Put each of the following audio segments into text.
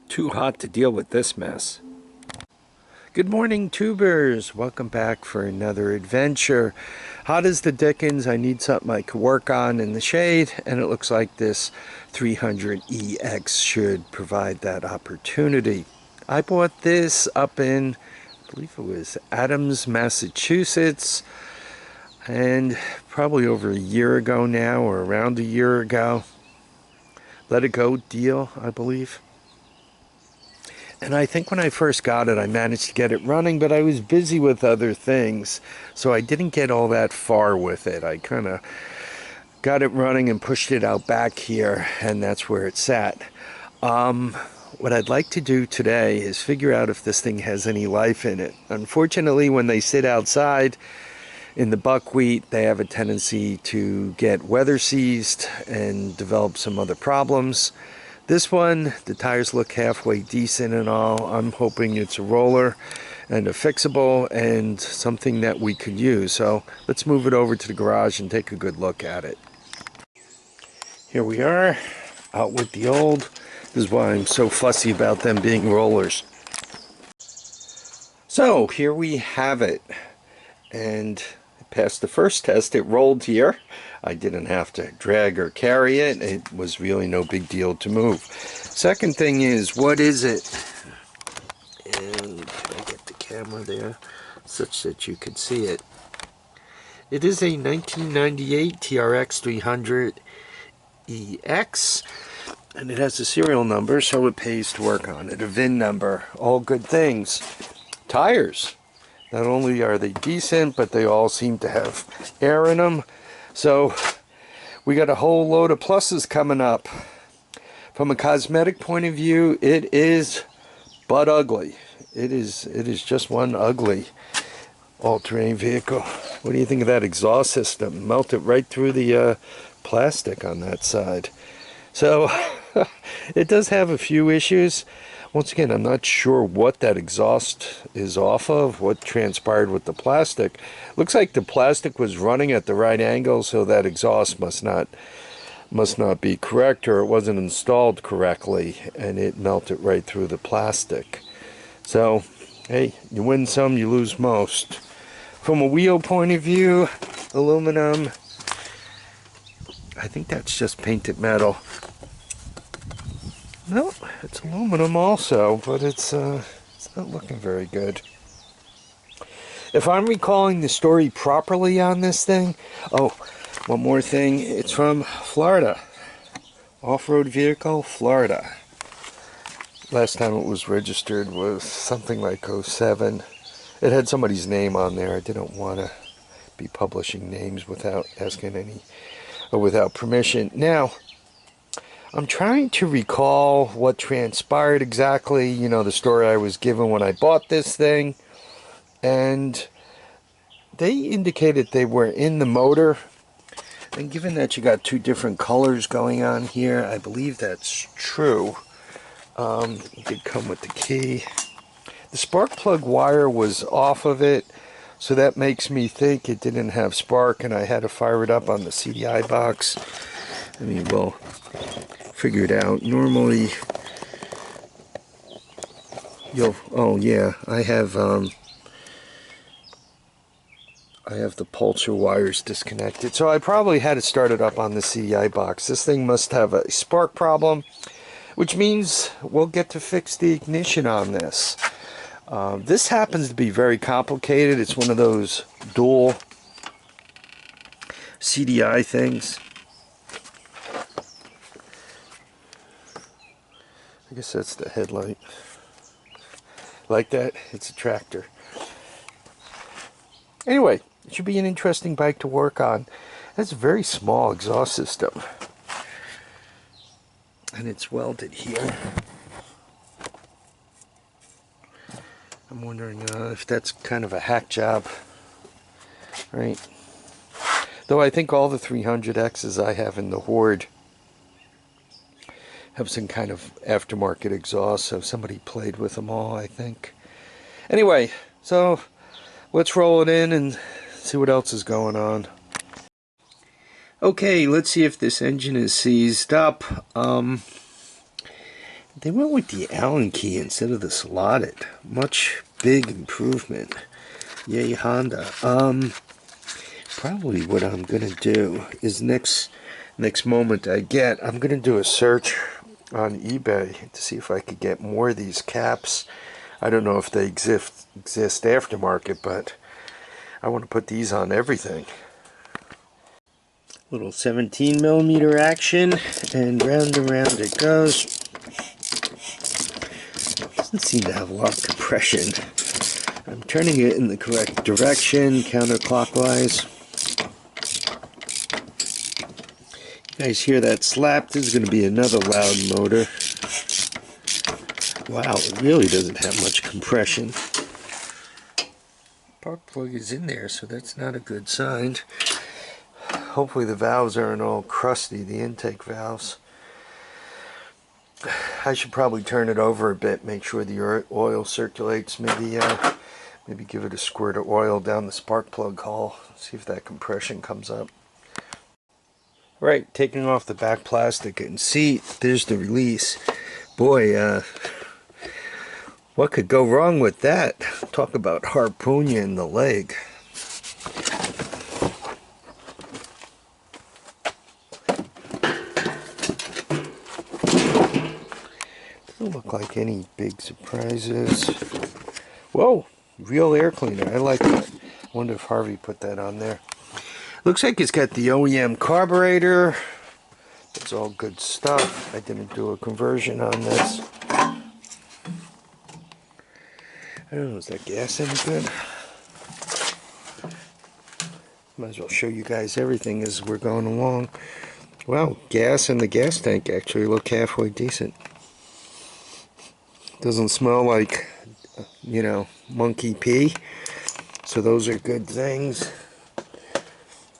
Too hot to deal with this mess. Good morning, tubers. Welcome back for another adventure. Hot as the dickens. I need something I could work on in the shade, and it looks like this 300EX should provide that opportunity. I bought this up in, I believe it was Adams, Massachusetts, and probably over a year ago now, or around a year ago. Let it go deal, I believe. And I think when I first got it, I managed to get it running, but I was busy with other things, so I didn't get all that far with it. I kind of got it running and pushed it out back here, and that's where it sat. What I'd like to do today is figure out if this thing has any life in it. Unfortunately, when they sit outside in the buckwheat, they have a tendency to get weather seized and develop some other problems. This one, the tires look halfway decent and all. I'm hoping it's a roller and a fixable and something that we could use. So let's move it over to the garage and take a good look at it. Here we are, out with the old. This is why I'm so fussy about them being rollers. So here we have it. And passed the first test. It rolled here. I didn't have to drag or carry it. It was really no big deal to move. Second thing is, what is it? And can I get the camera there such that you can see it? It is a 1998 TRX300EX, and it has a serial number, so it pays to work on it. A VIN number, all good things. Tires. Not only are they decent, but they all seem to have air in them. So we got a whole load of pluses coming up. From a cosmetic point of view, it is butt ugly. It is just one ugly all-terrain vehicle. What do you think of that exhaust system? Melted right through the plastic on that side. So it does have a few issues. Once again, I'm not sure what that exhaust is off of, what transpired with the plastic. Looks like the plastic was running at the right angle, so that exhaust must not be correct, or it wasn't installed correctly, and it melted right through the plastic. So, hey, you win some, you lose most. From a wheel point of view, aluminum, I think that's just painted metal. No, it's aluminum also, but it's not looking very good. If I'm recalling the story properly on this thing, oh, one more thing, it's from Florida. Off-road vehicle, Florida. Last time it was registered was something like 07. It had somebody's name on there. I didn't want to be publishing names without asking any, or without permission. Now, I'm trying to recall what transpired exactly, you know, the story I was given when I bought this thing. And they indicated they were in the motor. And given that you got two different colors going on here, I believe that's true. It did come with the key. The spark plug wire was off of it, so that makes me think it didn't have spark, and I had to fire it up on the CDI box. I mean, well, figure it out. Normally, oh yeah, I have the pulsar wires disconnected, so I probably had to start it up on the CDI box. This thing must have a spark problem, which means we'll get to fix the ignition on this. This happens to be very complicated. It's one of those dual CDI things. I guess that's the headlight. Like that, it's a tractor. Anyway, it should be an interesting bike to work on. It has a very small exhaust system. And it's welded here. I'm wondering if that's kind of a hack job. Right? Though I think all the 300Xs I have in the Horde have some kind of aftermarket exhaust, so somebody played with them all, I think. Anyway, so let's roll it in and see what else is going on. Okay, let's see if this engine is seized up. They went with the Allen key instead of the slotted. Much big improvement. Yay, Honda. Probably what I'm gonna do is next moment I get, I'm gonna do a search on eBay to see if I could get more of these caps. I don't know if they exist aftermarket, but I want to put these on everything. Little 17mm action, and round it goes. Doesn't seem to have a lot of compression. I'm turning it in the correct direction, counterclockwise. You guys hear that slap? This is going to be another loud motor. Wow, it really doesn't have much compression. Spark plug is in there, so that's not a good sign. Hopefully the valves aren't all crusty, the intake valves. I should probably turn it over a bit, make sure the oil circulates. Maybe give it a squirt of oil down the spark plug hole. See if that compression comes up. Right, taking off the back plastic and seat. There's the release. Boy, what could go wrong with that? Talk about harpoon you in the leg. Doesn't look like any big surprises. Whoa, real air cleaner. I like that. Wonder if Harvey put that on there. Looks like it's got the OEM carburetor. It's all good stuff. I didn't do a conversion on this. I don't know, is that gas any good? Might as well show you guys everything as we're going along. Wow, gas in the gas tank actually look halfway decent. Doesn't smell like, you know, monkey pee. So those are good things.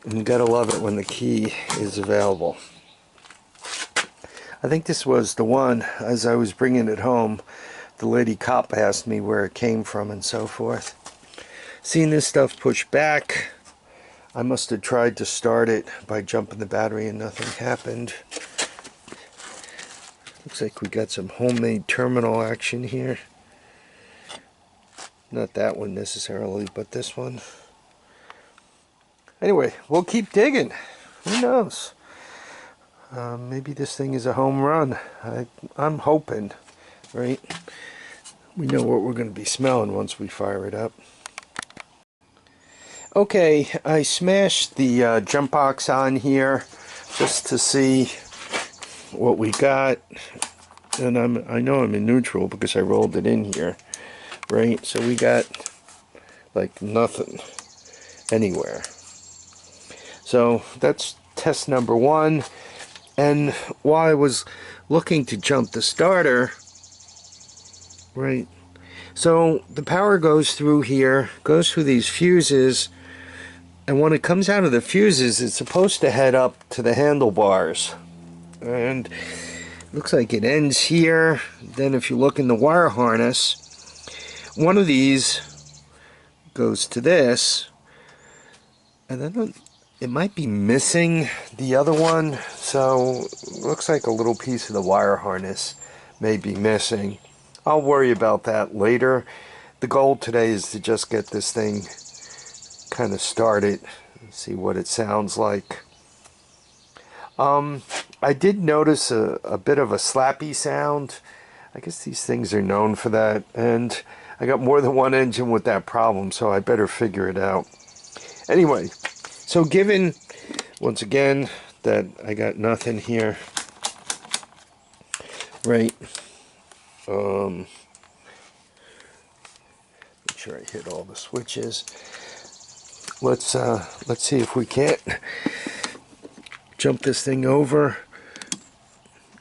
And you gotta love it when the key is available. I think this was the one, as I was bringing it home, the lady cop asked me where it came from and so forth. Seeing this stuff pushed back, I must have tried to start it by jumping the battery and nothing happened. Looks like we got some homemade terminal action here. Not that one necessarily, but this one. Anyway, we'll keep digging. Who knows? Maybe this thing is a home run. I'm hoping, right? We know what we're going to be smelling once we fire it up. Okay, I smashed the jump box on here just to see what we got. And I know I'm in neutral because I rolled it in here, right? So we got like nothing anywhere. So that's test number one. And while I was looking to jump the starter, right, so the power goes through here, goes through these fuses, and when it comes out of the fuses, it's supposed to head up to the handlebars. And it looks like it ends here. Then if you look in the wire harness, one of these goes to this, and then it might be missing the other one, so it looks like a little piece of the wire harness may be missing. I'll worry about that later. The goal today is to just get this thing kind of started and see what it sounds like. I did notice a bit of a slappy sound. I guess these things are known for that, and I got more than one engine with that problem, so I better figure it out. Anyway, so given, once again, that I got nothing here, right, make sure I hit all the switches. Let's see if we can't jump this thing over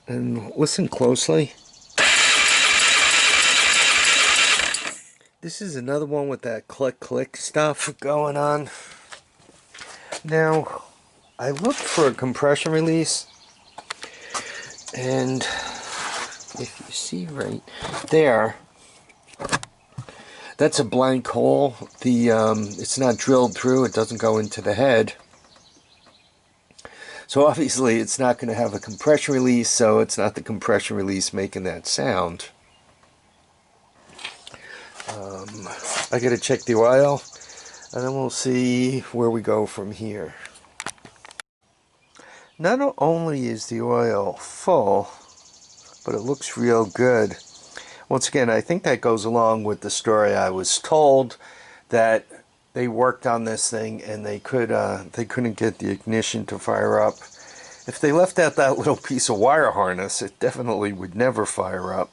and listen closely. This is another one with that click stuff going on. Now, I looked for a compression release, and if you see right there, that's a blank hole. It's not drilled through, it doesn't go into the head. So obviously it's not going to have a compression release, so it's not the compression release making that sound. I got to check the oil, and then we'll see where we go from here. Not only is the oil full, but it looks real good. Once again, I think that goes along with the story I was told that they worked on this thing and they couldn't get the ignition to fire up. If they left out that little piece of wire harness, it definitely would never fire up.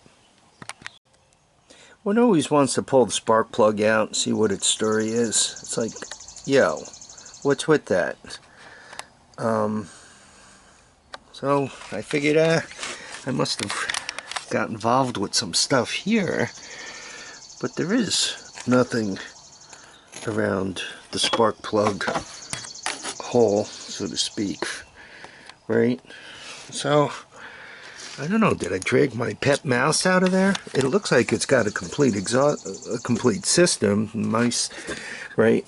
One always wants to pull the spark plug out and see what its story is. It's like, yo, what's with that? So I figured I must have got involved with some stuff here, but there is nothing around the spark plug hole, so to speak, right? So I don't know, did I drag my pet mouse out of there? It looks like it's got a complete exhaust, a complete system, mice, right?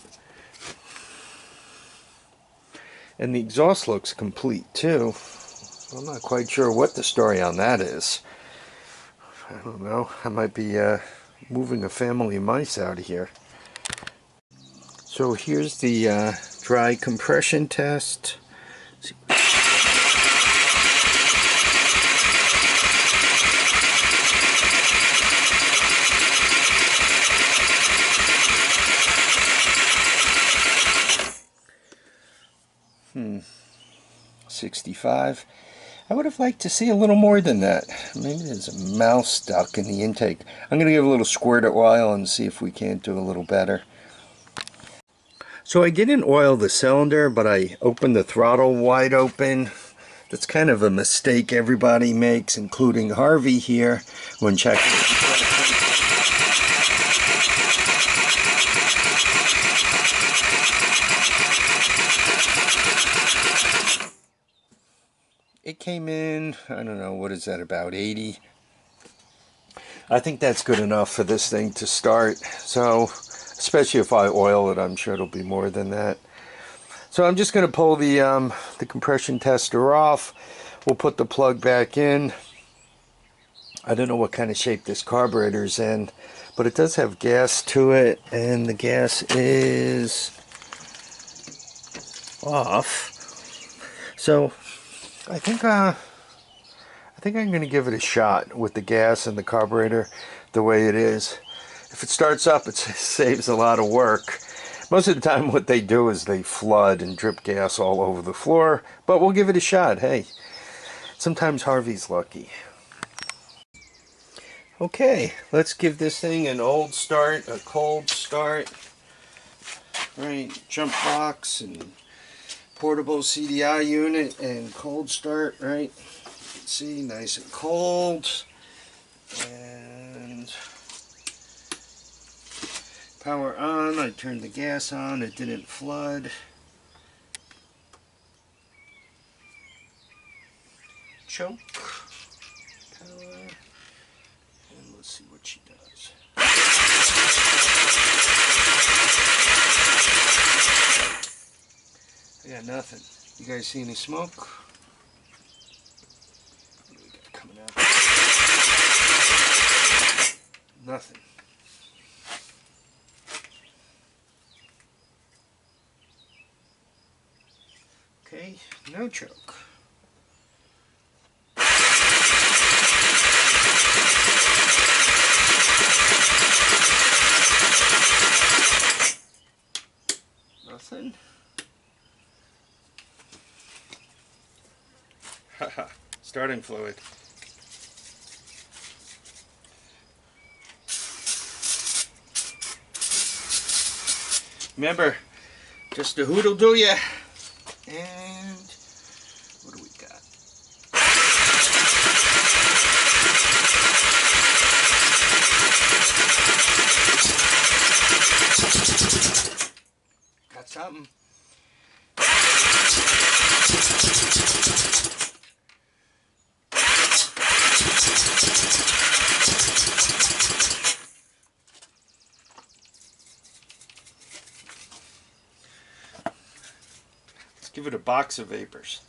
And the exhaust looks complete too. I'm not quite sure what the story on that is. I don't know. I might be moving a family of mice out of here. So here's the dry compression test. Hmm. 65. I would have liked to see a little more than that. Maybe there's a mouse stuck in the intake. I'm going to give a little squirt of oil and see if we can't do a little better. So I didn't oil the cylinder, but I opened the throttle wide open. That's kind of a mistake everybody makes, including Harvey here, when checking. It came in, I don't know, what is that, about 80? I think that's good enough for this thing to start. So, especially if I oil it, I'm sure it'll be more than that. So I'm just going to pull the compression tester off. We'll put the plug back in. I don't know what kind of shape this carburetor's in, but it does have gas to it, and the gas is off. So I think I'm going to give it a shot with the gas and the carburetor the way it is. If it starts up, it saves a lot of work. Most of the time what they do is they flood and drip gas all over the floor, but we'll give it a shot. Hey, sometimes Harvey's lucky. Okay, let's give this thing an old start, a cold start. Right, jump box and portable CDI unit and cold start, right? See, nice and cold. And power on. I turned the gas on. It didn't flood. Choke. Power. And let's see what she does. I got nothing. You guys see any smoke? What do we got coming out? Nothing. Okay, no choke. Nothing. Haha, starting fluid. Remember, just a hoot'll do ya. And what do we got? Got something. Let's give it a box of vapors.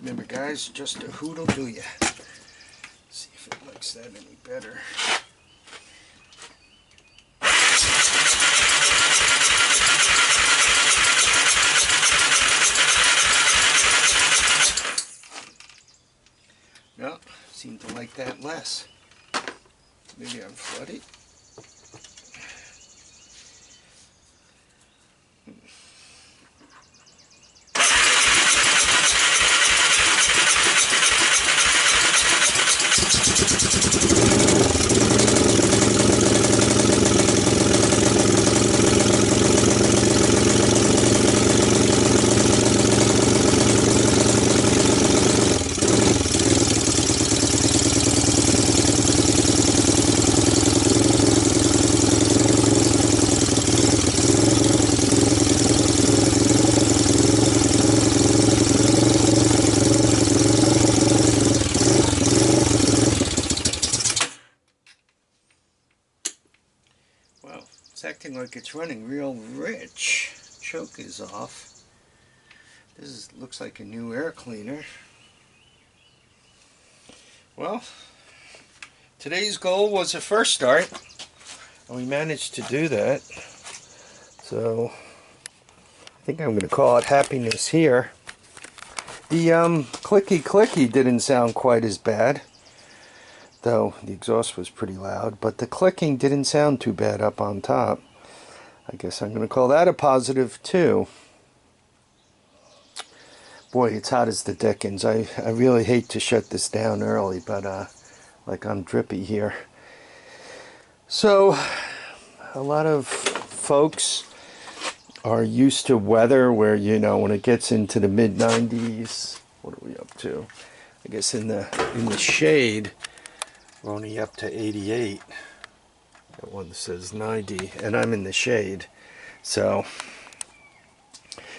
Remember guys, just a hood'll do ya. See if it likes that any better. No, seem to like that less. Maybe I'm flooded. Well, it's acting like it's running real rich. Choke is off. Looks like a new air cleaner. Well, today's goal was a first start, and we managed to do that. So, I think I'm going to call it happiness here. The clicky didn't sound quite as bad, though the exhaust was pretty loud, but the clicking didn't sound too bad up on top. I guess I'm going to call that a positive too. Boy, it's hot as the dickens. I really hate to shut this down early, but like I'm drippy here. So, a lot of folks are used to weather where, you know, when it gets into the mid-90s, what are we up to? I guess in the shade, we're only up to 88. That one says 90, and I'm in the shade. So,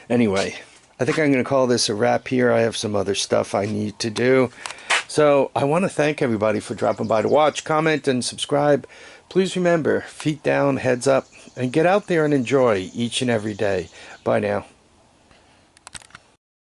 anyway, I think I'm going to call this a wrap here. I have some other stuff I need to do. So, I want to thank everybody for dropping by to watch, comment, and subscribe. Please remember, feet down, heads up, and get out there and enjoy each and every day. Bye now.